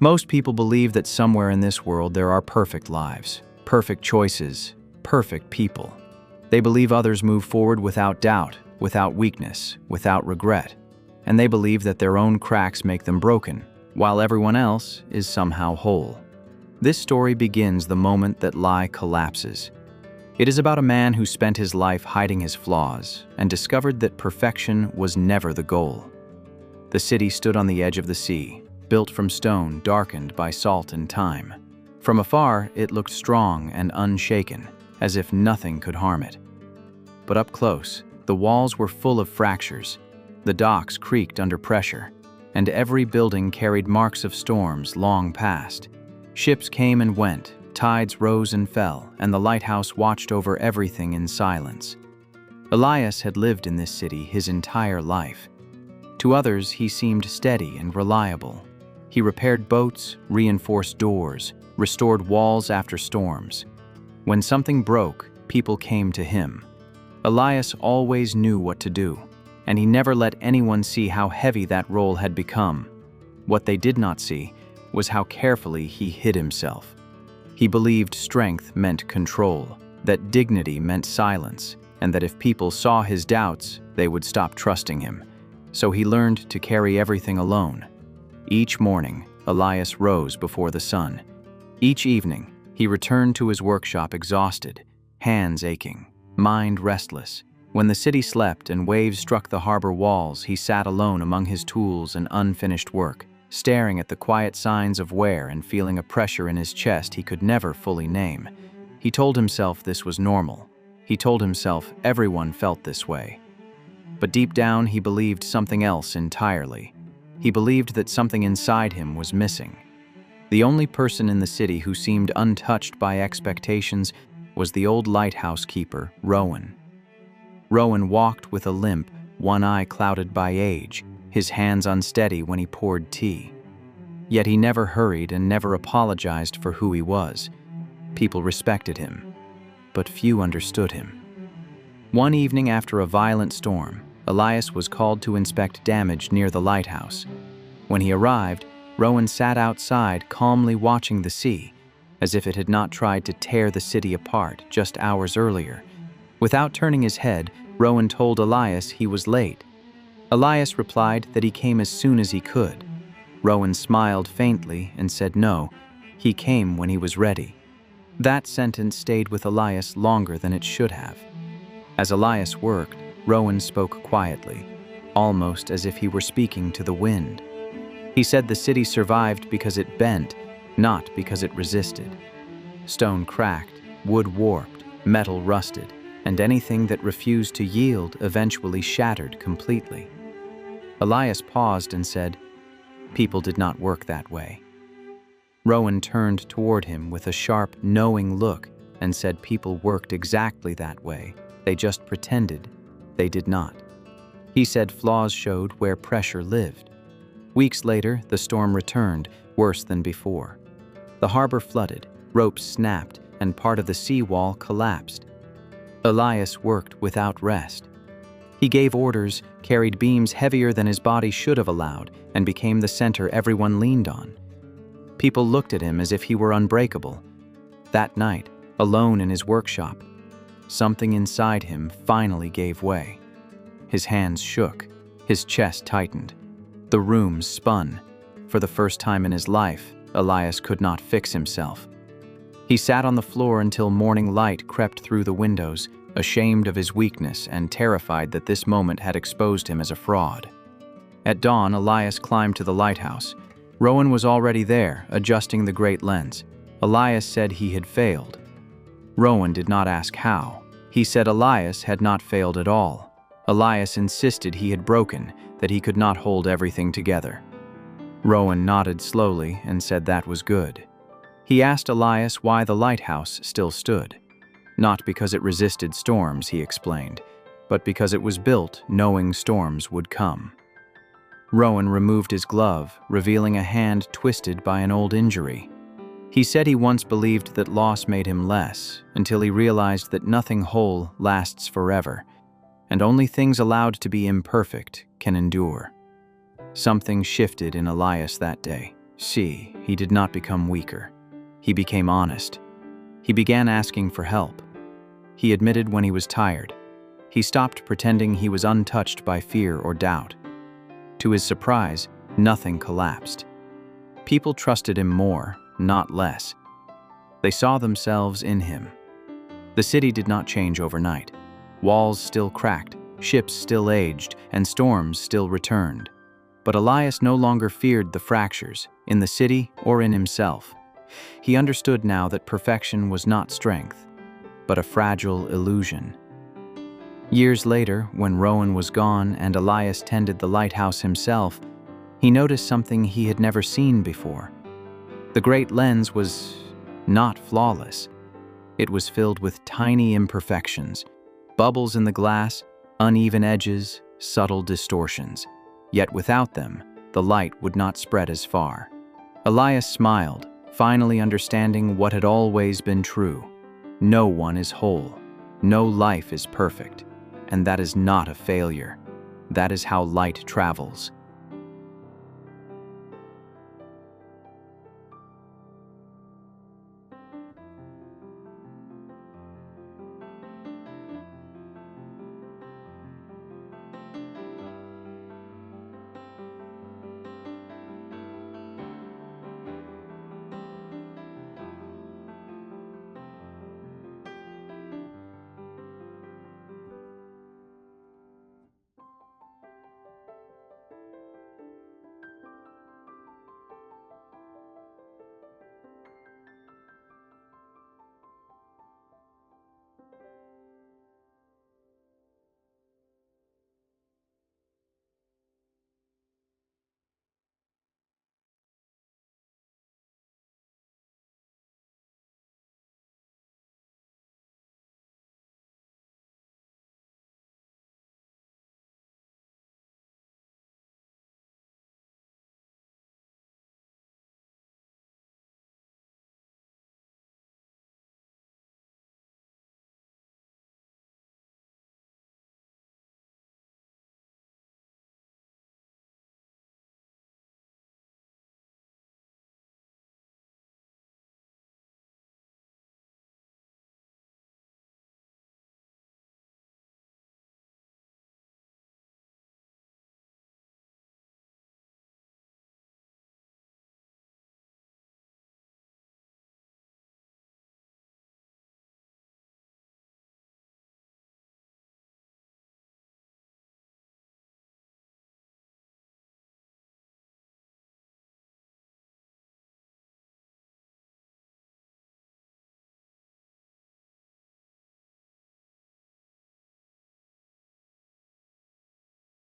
Most people believe that somewhere in this world there are perfect lives, perfect choices, perfect people. They believe others move forward without doubt, without weakness, without regret. And they believe that their own cracks make them broken, while everyone else is somehow whole. This story begins the moment that lie collapses. It is about a man who spent his life hiding his flaws and discovered that perfection was never the goal. The city stood on the edge of the sea, built from stone darkened by salt and time. From afar, it looked strong and unshaken, as if nothing could harm it. But up close, the walls were full of fractures, the docks creaked under pressure, and every building carried marks of storms long past. Ships came and went, tides rose and fell, and the lighthouse watched over everything in silence. Elias had lived in this city his entire life. To others, he seemed steady and reliable. He repaired boats, reinforced doors, restored walls after storms. When something broke, people came to him. Elias always knew what to do, and he never let anyone see how heavy that role had become. What they did not see was how carefully he hid himself. He believed strength meant control, that dignity meant silence, and that if people saw his doubts, they would stop trusting him. So he learned to carry everything alone. Each morning, Elias rose before the sun. Each evening, he returned to his workshop exhausted, hands aching, mind restless. When the city slept and waves struck the harbor walls, he sat alone among his tools and unfinished work, staring at the quiet signs of wear and feeling a pressure in his chest he could never fully name. He told himself this was normal. He told himself everyone felt this way. But deep down, he believed something else entirely. He believed that something inside him was missing. The only person in the city who seemed untouched by expectations was the old lighthouse keeper, Rowan. Rowan walked with a limp, one eye clouded by age, his hands unsteady when he poured tea. Yet he never hurried and never apologized for who he was. People respected him, but few understood him. One evening after a violent storm, Elias was called to inspect damage near the lighthouse. When he arrived, Rowan sat outside calmly watching the sea, as if it had not tried to tear the city apart just hours earlier. Without turning his head, Rowan told Elias he was late. Elias replied that he came as soon as he could. Rowan smiled faintly and said no, he came when he was ready. That sentence stayed with Elias longer than it should have. As Elias worked, Rowan spoke quietly, almost as if he were speaking to the wind. He said the city survived because it bent, not because it resisted. Stone cracked, wood warped, metal rusted, and anything that refused to yield eventually shattered completely. Elias paused and said, "People did not work that way." Rowan turned toward him with a sharp, knowing look and said people worked exactly that way. They just pretended. They did not. He said flaws showed where pressure lived. Weeks later, the storm returned, worse than before. The harbor flooded, ropes snapped, and part of the seawall collapsed. Elias worked without rest. He gave orders, carried beams heavier than his body should have allowed, and became the center everyone leaned on. People looked at him as if he were unbreakable. That night, alone in his workshop, something inside him finally gave way. His hands shook, his chest tightened. The room spun. For the first time in his life, Elias could not fix himself. He sat on the floor until morning light crept through the windows, ashamed of his weakness and terrified that this moment had exposed him as a fraud. At dawn, Elias climbed to the lighthouse. Rowan was already there, adjusting the great lens. Elias said he had failed. Rowan did not ask how. He said Elias had not failed at all. Elias insisted he had broken, that he could not hold everything together. Rowan nodded slowly and said that was good. He asked Elias why the lighthouse still stood. Not because it resisted storms, he explained, but because it was built knowing storms would come. Rowan removed his glove, revealing a hand twisted by an old injury. He said he once believed that loss made him less, until he realized that nothing whole lasts forever, and only things allowed to be imperfect can endure. Something shifted in Elias that day. See, he did not become weaker. He became honest. He began asking for help. He admitted when he was tired. He stopped pretending he was untouched by fear or doubt. To his surprise, nothing collapsed. People trusted him more, not less. They saw themselves in him. The city did not change overnight. Walls still cracked, ships still aged, and storms still returned. But Elias no longer feared the fractures, in the city or in himself. He understood now that perfection was not strength, but a fragile illusion. Years later, when Rowan was gone and Elias tended the lighthouse himself, he noticed something he had never seen before. The great lens was not flawless. It was filled with tiny imperfections, bubbles in the glass, uneven edges, subtle distortions. Yet without them, the light would not spread as far. Elias smiled, finally understanding what had always been true. No one is whole. No life is perfect. And that is not a failure. That is how light travels.